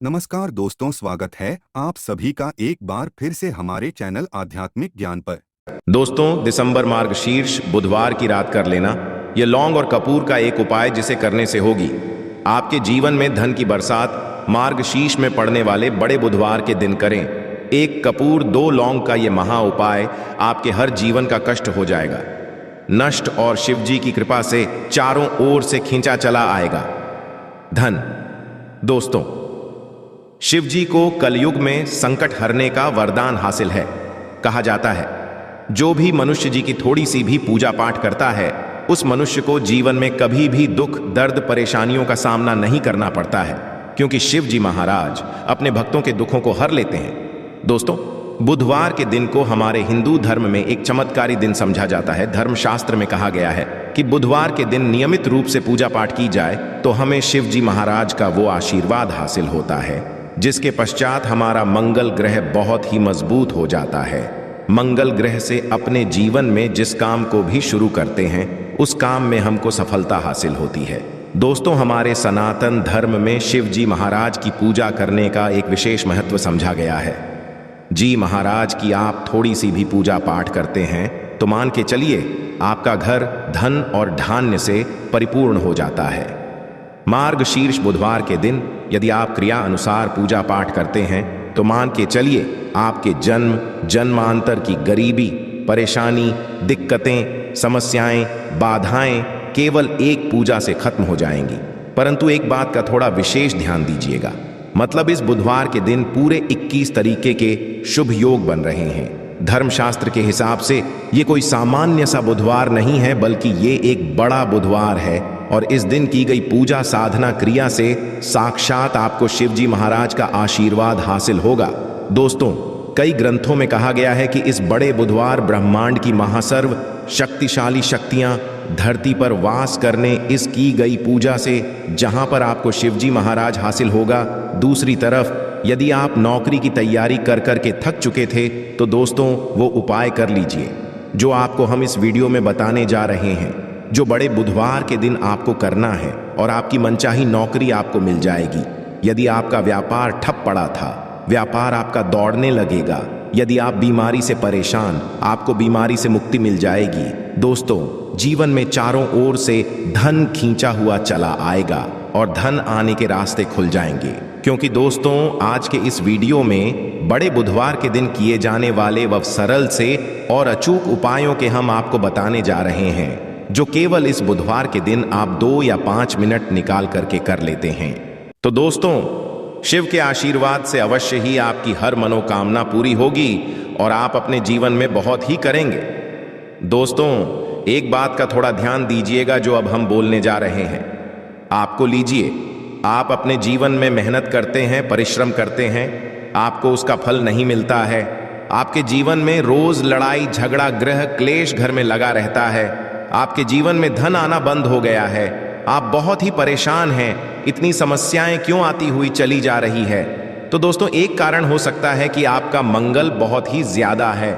नमस्कार दोस्तों, स्वागत है आप सभी का एक बार फिर से हमारे चैनल आध्यात्मिक ज्ञान पर। दोस्तों, दिसंबर मार्गशीर्ष बुधवार की रात कर लेना ये लौंग और कपूर का एक उपाय जिसे करने से होगी आपके जीवन में धन की बरसात। मार्गशीर्ष में पड़ने वाले बड़े बुधवार के दिन करें। एक कपूर 2 लौंग का ये महा उपाय आपके हर जीवन का कष्ट हो जाएगा नष्ट और शिव जी की कृपा से चारों ओर से खींचा चला आएगा धन। दोस्तों, शिव जी को कलयुग में संकट हरने का वरदान हासिल है। कहा जाता है जो भी मनुष्य जी की थोड़ी सी भी पूजा पाठ करता है उस मनुष्य को जीवन में कभी भी दुख दर्द परेशानियों का सामना नहीं करना पड़ता है, क्योंकि शिव जी महाराज अपने भक्तों के दुखों को हर लेते हैं। दोस्तों, बुधवार के दिन को हमारे हिंदू धर्म में एक चमत्कारी दिन समझा जाता है। धर्मशास्त्र में कहा गया है कि बुधवार के दिन नियमित रूप से पूजा पाठ की जाए तो हमें शिव जी महाराज का वो आशीर्वाद हासिल होता है जिसके पश्चात हमारा मंगल ग्रह बहुत ही मजबूत हो जाता है। मंगल ग्रह से अपने जीवन में जिस काम को भी शुरू करते हैं उस काम में हमको सफलता हासिल होती है। दोस्तों, हमारे सनातन धर्म में शिव जी महाराज की पूजा करने का एक विशेष महत्व समझा गया है। जी महाराज की आप थोड़ी सी भी पूजा पाठ करते हैं तो मान के चलिए आपका घर धन और धान्य से परिपूर्ण हो जाता है। मार्गशीर्ष बुधवार के दिन यदि आप क्रिया अनुसार पूजा पाठ करते हैं तो मान के चलिए आपके जन्म जन्मांतर की गरीबी परेशानी दिक्कतें समस्याएं बाधाएं केवल एक पूजा से खत्म हो जाएंगी। परंतु एक बात का थोड़ा विशेष ध्यान दीजिएगा, मतलब इस बुधवार के दिन पूरे 21 तरीके के शुभ योग बन रहे हैं। धर्मशास्त्र के हिसाब से ये कोई सामान्य सा बुधवार नहीं है, बल्कि ये एक बड़ा बुधवार है और इस दिन की गई पूजा साधना क्रिया से साक्षात आपको शिव जी महाराज का आशीर्वाद हासिल होगा। दोस्तों, कई ग्रंथों में कहा गया है कि इस बड़े बुधवार ब्रह्मांड की महासर्व शक्तिशाली शक्तियां धरती पर वास करने इस की गई पूजा से जहां पर आपको शिव जी महाराज हासिल होगा। दूसरी तरफ यदि आप नौकरी की तैयारी कर के थक चुके थे तो दोस्तों वो उपाय कर लीजिए जो आपको हम इस वीडियो में बताने जा रहे हैं, जो बड़े बुधवार के दिन आपको करना है और आपकी मनचाही नौकरी आपको मिल जाएगी। यदि आपका व्यापार ठप पड़ा था व्यापार आपका दौड़ने लगेगा। यदि आप बीमारी से परेशान आपको बीमारी से मुक्ति मिल जाएगी। दोस्तों, जीवन में चारों ओर से धन खींचा हुआ चला आएगा और धन आने के रास्ते खुल जाएंगे, क्योंकि दोस्तों आज के इस वीडियो में बड़े बुधवार के दिन किए जाने वाले व सरल से और अचूक उपायों के हम आपको बताने जा रहे हैं, जो केवल इस बुधवार के दिन आप 2 या 5 मिनट निकाल करके कर लेते हैं। तो दोस्तों, शिव के आशीर्वाद से अवश्य ही आपकी हर मनोकामना पूरी होगी और आप अपने जीवन में बहुत ही करेंगे। दोस्तों, एक बात का थोड़ा ध्यान दीजिएगा जो अब हम बोलने जा रहे हैं। आपको लीजिए, आप अपने जीवन में मेहनत करते हैं परिश्रम करते हैं, आपको उसका फल नहीं मिलता है। आपके जीवन में रोज लड़ाई झगड़ा ग्रह क्लेश घर में लगा रहता है। आपके जीवन में धन आना बंद हो गया है। आप बहुत ही परेशान हैं। इतनी समस्याएं क्यों आती हुई चली जा रही है? तो दोस्तों, एक कारण हो सकता है कि आपका मंगल बहुत ही ज्यादा है।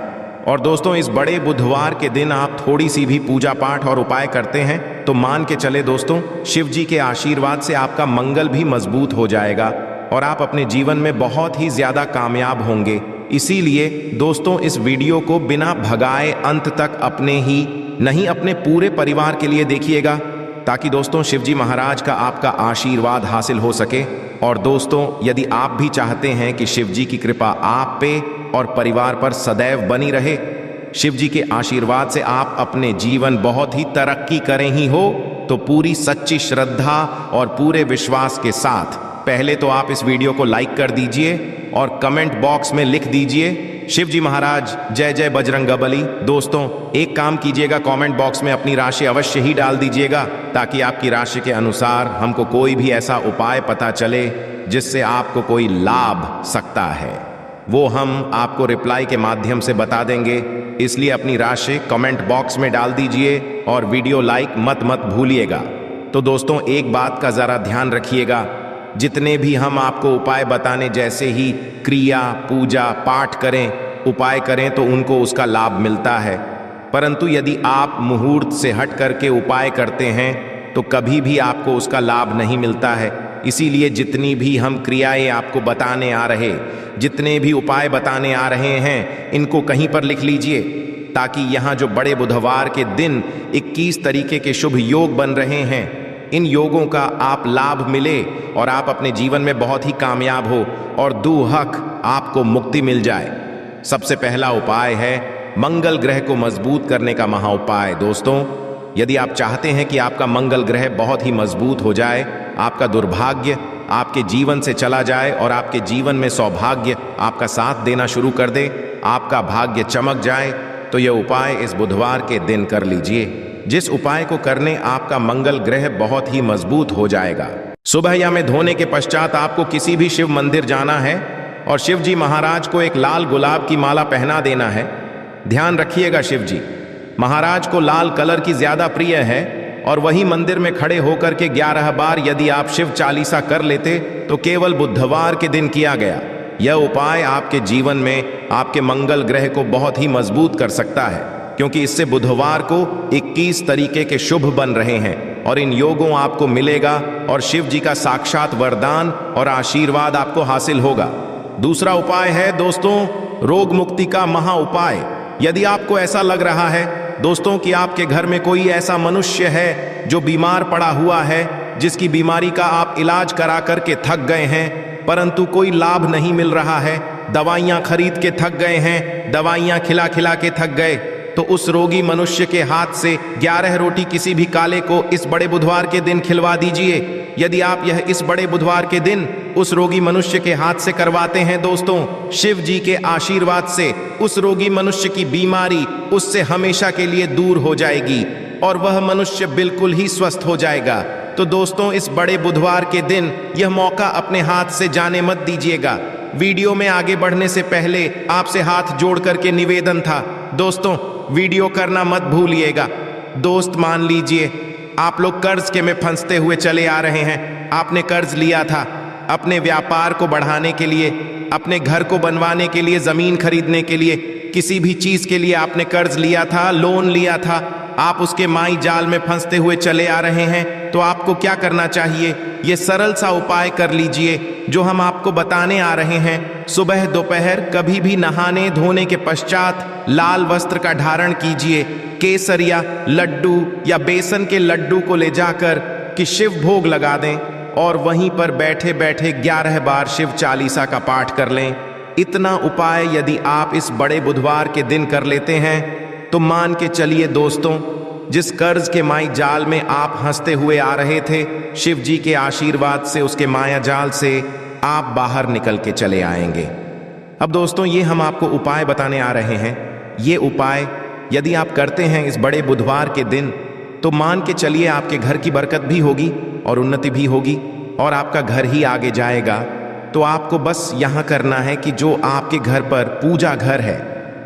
और दोस्तों, इस बड़े बुधवार के दिन आप थोड़ी सी भी पूजा पाठ और उपाय करते हैं तो मान के चले दोस्तों, शिव जी के आशीर्वाद से आपका मंगल भी मजबूत हो जाएगा और आप अपने जीवन में बहुत ही ज्यादा कामयाब होंगे। इसीलिए दोस्तों, इस वीडियो को बिना भगाए अंत तक अपने ही नहीं अपने पूरे परिवार के लिए देखिएगा, ताकि दोस्तों शिव जी महाराज का आपका आशीर्वाद हासिल हो सके। और दोस्तों, यदि आप भी चाहते हैं कि शिव जी की कृपा आप पे और परिवार पर सदैव बनी रहे, शिव जी के आशीर्वाद से आप अपने जीवन बहुत ही तरक्की करें ही हो, तो पूरी सच्ची श्रद्धा और पूरे विश्वास के साथ पहले तो आप इस वीडियो को लाइक कर दीजिए और कमेंट बॉक्स में लिख दीजिए शिव जी महाराज जय जय बजरंगबली। दोस्तों, एक काम कीजिएगा, कमेंट बॉक्स में अपनी राशि अवश्य ही डाल दीजिएगा, ताकि आपकी राशि के अनुसार हमको कोई भी ऐसा उपाय पता चले जिससे आपको कोई लाभ सकता है, वो हम आपको रिप्लाई के माध्यम से बता देंगे। इसलिए अपनी राशि कमेंट बॉक्स में डाल दीजिए और वीडियो लाइक मत भूलिएगा। तो दोस्तों, एक बात का जरा ध्यान रखिएगा, जितने भी हम आपको उपाय बताने जैसे ही क्रिया पूजा पाठ करें उपाय करें तो उनको उसका लाभ मिलता है, परंतु यदि आप मुहूर्त से हट करके उपाय करते हैं तो कभी भी आपको उसका लाभ नहीं मिलता है। इसीलिए जितनी भी हम क्रियाएं आपको बताने आ रहे, जितने भी उपाय बताने आ रहे हैं, इनको कहीं पर लिख लीजिए, ताकि यहाँ जो बड़े बुधवार के दिन 21 तरीके के शुभ योग बन रहे हैं, इन योगों का आप लाभ मिले और आप अपने जीवन में बहुत ही कामयाब हो और दूहक आपको मुक्ति मिल जाए। सबसे पहला उपाय है मंगल ग्रह को मजबूत करने का महा उपाय। दोस्तों, यदि आप चाहते हैं कि आपका मंगल ग्रह बहुत ही मजबूत हो जाए, आपका दुर्भाग्य आपके जीवन से चला जाए और आपके जीवन में सौभाग्य आपका साथ देना शुरू कर दे, आपका भाग्य चमक जाए, तो यह उपाय इस बुधवार के दिन कर लीजिए। जिस उपाय को करने आपका मंगल ग्रह बहुत ही मजबूत हो जाएगा। सुबह या में धोने के पश्चात आपको किसी भी शिव मंदिर जाना है और शिव जी महाराज को एक लाल गुलाब की माला पहना देना है। ध्यान रखिएगा, शिव जी महाराज को लाल कलर की ज्यादा प्रिय है और वही मंदिर में खड़े होकर के 11 बार यदि आप शिव चालीसा कर लेते तो केवल बुधवार के दिन किया गया यह उपाय आपके जीवन में आपके मंगल ग्रह को बहुत ही मजबूत कर सकता है, क्योंकि इससे बुधवार को 21 तरीके के शुभ बन रहे हैं और इन योगों आपको मिलेगा और शिव जी का साक्षात वरदान और आशीर्वाद आपको हासिल होगा। दूसरा उपाय है दोस्तों, रोग मुक्ति का महा उपाय। यदि आपको ऐसा लग रहा है दोस्तों कि आपके घर में कोई ऐसा मनुष्य है जो बीमार पड़ा हुआ है, जिसकी बीमारी का आप इलाज करा करके थक गए हैं परंतु कोई लाभ नहीं मिल रहा है, दवाइयां खरीद के थक गए हैं, दवाइयां खिला खिला के थक गए, तो उस रोगी मनुष्य के हाथ से 11 रोटी किसी भी काले को इस बड़े बुधवार के दिन खिलवा दीजिए। यदि आप यह इस बड़े बुधवार के दिन उस रोगी मनुष्य के हाथ से करवाते हैं दोस्तों, शिव जी के आशीर्वाद से उस रोगी मनुष्य की बीमारी उससे हमेशा के लिए दूर हो जाएगी और वह मनुष्य बिल्कुल ही स्वस्थ हो जाएगा। तो दोस्तों, इस बड़े बुधवार के दिन यह मौका अपने हाथ से जाने मत दीजिएगा। वीडियो में आगे बढ़ने से पहले आपसे हाथ जोड़ करके निवेदन था दोस्तों, वीडियो करना मत भूलिएगा। दोस्त, मान लीजिए आप लोग कर्ज के में फंसते हुए चले आ रहे हैं। आपने कर्ज लिया था अपने व्यापार को बढ़ाने के लिए, अपने घर को बनवाने के लिए, जमीन खरीदने के लिए, किसी भी चीज के लिए आपने कर्ज लिया था, लोन लिया था। आप उसके माई जाल में फंसते हुए चले आ रहे हैं। तो आपको क्या करना चाहिए, ये सरल सा उपाय कर लीजिए जो हम आपको बताने आ रहे हैं। सुबह दोपहर कभी भी नहाने धोने के पश्चात लाल वस्त्र का धारण कीजिए। केसर या लड्डू या बेसन के लड्डू को ले जाकर कि शिव भोग लगा दें और वहीं पर बैठे बैठे 11 बार शिव चालीसा का पाठ कर लें। इतना उपाय यदि आप इस बड़े बुधवार के दिन कर लेते हैं तो मान के चलिए दोस्तों, जिस कर्ज के माई जाल में आप हंसते हुए आ रहे थे, शिव जी के आशीर्वाद से उसके माया जाल से आप बाहर निकल के चले आएंगे। अब दोस्तों, ये हम आपको उपाय बताने आ रहे हैं। ये उपाय यदि आप करते हैं इस बड़े बुधवार के दिन तो मान के चलिए आपके घर की बरकत भी होगी और उन्नति भी होगी और आपका घर ही आगे जाएगा। तो आपको बस यहाँ करना है कि जो आपके घर पर पूजा घर है,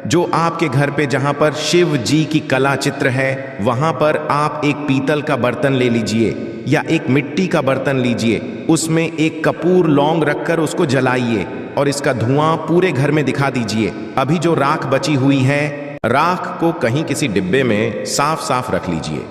जो आपके घर पे जहां पर शिव जी की कला चित्र है, वहां पर आप एक पीतल का बर्तन ले लीजिए या एक मिट्टी का बर्तन लीजिए, उसमें एक कपूर लौंग रखकर उसको जलाइए और इसका धुआं पूरे घर में दिखा दीजिए। अभी जो राख बची हुई है, राख को कहीं किसी डिब्बे में साफ साफ रख लीजिए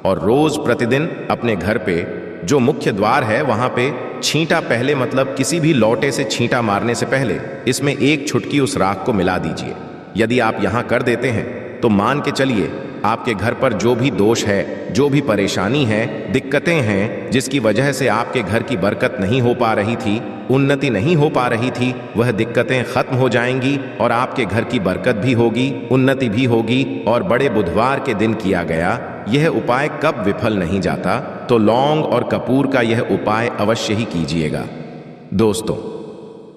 और रोज प्रतिदिन अपने घर पे जो मुख्य द्वार है वहां पे छींटा पहले, मतलब किसी भी लौटे से छींटा मारने से पहले इसमें एक छुटकी उस राख को मिला दीजिए। यदि आप यहां कर देते हैं तो मान के चलिए आपके घर पर जो भी दोष है, जो भी परेशानी है, दिक्कतें हैं, जिसकी वजह से आपके घर की बरकत नहीं हो पा रही थी, उन्नति नहीं हो पा रही थी, वह दिक्कतें खत्म हो जाएंगी और आपके घर की बरकत भी होगी, उन्नति भी होगी। और बड़े बुधवार के दिन किया गया यह उपाय कब विफल नहीं जाता, तो लौंग और कपूर का यह उपाय अवश्य ही कीजिएगा। दोस्तों,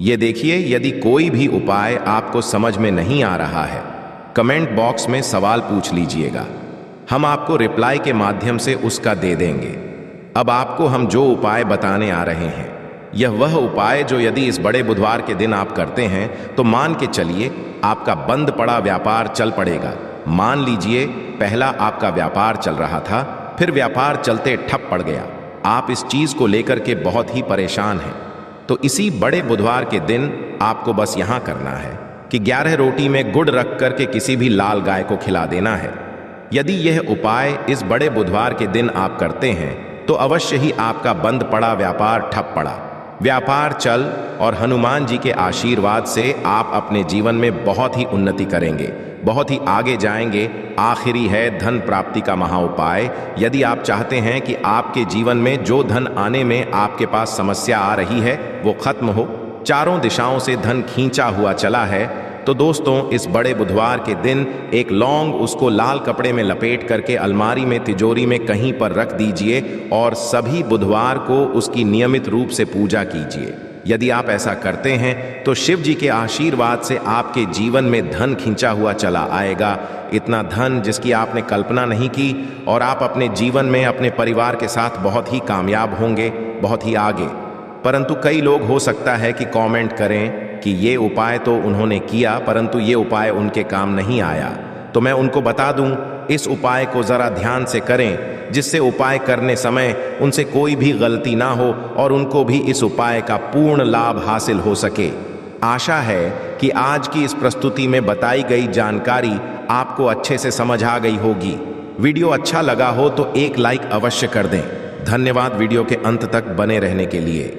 ये देखिए, यदि कोई भी उपाय आपको समझ में नहीं आ रहा है, कमेंट बॉक्स में सवाल पूछ लीजिएगा, हम आपको रिप्लाई के माध्यम से उसका दे देंगे। अब आपको हम जो उपाय बताने आ रहे हैं, यह वह उपाय जो यदि इस बड़े बुधवार के दिन आप करते हैं तो मान के चलिए आपका बंद पड़ा व्यापार चल पड़ेगा। मान लीजिए पहला आपका व्यापार चल रहा था, फिर व्यापार चलते ठप पड़ गया, आप इस चीज को लेकर के बहुत ही परेशान हैं। तो इसी बड़े बुधवार के दिन आपको बस यहां करना है कि 11 रोटी में गुड़ रख करके किसी भी लाल गाय को खिला देना है। यदि यह उपाय इस बड़े बुधवार के दिन आप करते हैं तो अवश्य ही आपका बंद पड़ा व्यापार ठप पड़ा। व्यापार चल और हनुमान जी के आशीर्वाद से आप अपने जीवन में बहुत ही उन्नति करेंगे, बहुत ही आगे जाएंगे। आखिरी है धन प्राप्ति का महा उपाय। यदि आप चाहते हैं कि आपके जीवन में जो धन आने में आपके पास समस्या आ रही है वो खत्म हो, चारों दिशाओं से धन खींचा हुआ चला है, तो दोस्तों इस बड़े बुधवार के दिन एक लौंग उसको लाल कपड़े में लपेट करके अलमारी में तिजोरी में कहीं पर रख दीजिए और सभी बुधवार को उसकी नियमित रूप से पूजा कीजिए। यदि आप ऐसा करते हैं तो शिव जी के आशीर्वाद से आपके जीवन में धन खींचा हुआ चला आएगा, इतना धन जिसकी आपने कल्पना नहीं की, और आप अपने जीवन में अपने परिवार के साथ बहुत ही कामयाब होंगे, बहुत ही आगे। परंतु कई लोग हो सकता है कि कमेंट करें कि ये उपाय तो उन्होंने किया परंतु ये उपाय उनके काम नहीं आया। तो मैं उनको बता दूं, इस उपाय को जरा ध्यान से करें जिससे उपाय करने समय उनसे कोई भी गलती ना हो और उनको भी इस उपाय का पूर्ण लाभ हासिल हो सके। आशा है कि आज की इस प्रस्तुति में बताई गई जानकारी आपको अच्छे से समझ आ गई होगी। वीडियो अच्छा लगा हो तो एक लाइक अवश्य कर दें। धन्यवाद वीडियो के अंत तक बने रहने के लिए।